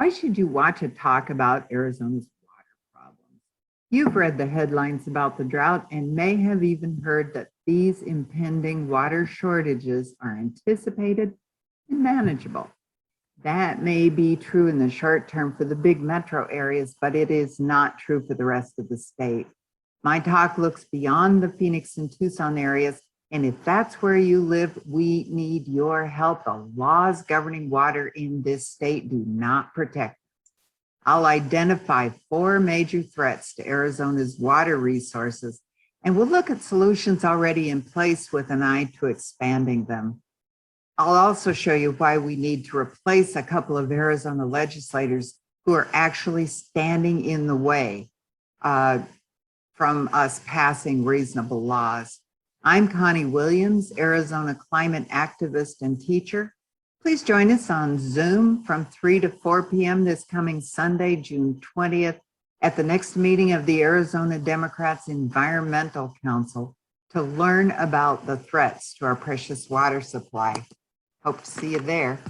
Why should you watch a talk about Arizona's water problems? You've read the headlines about the drought and may have even heard that these impending water shortages are anticipated and manageable. That may be true in the short term for the big metro areas, but it is not true for the rest of the state. My talk looks beyond the Phoenix and Tucson areas, and if that's where you live, we need your help. The laws governing water in this state do not protect us. I'll identify 4 major threats to Arizona's water resources, and we'll look at solutions already in place with an eye to expanding them. I'll also show you why we need to replace a couple of Arizona legislators who are actually standing in the way from us passing reasonable laws. I'm Connie Williams, Arizona climate activist and teacher. Please join us on Zoom from 3 to 4 p.m. this coming Sunday, June 20th, at the next meeting of the Arizona Democrats Environmental Council to learn about the threats to our precious water supply. Hope to see you there.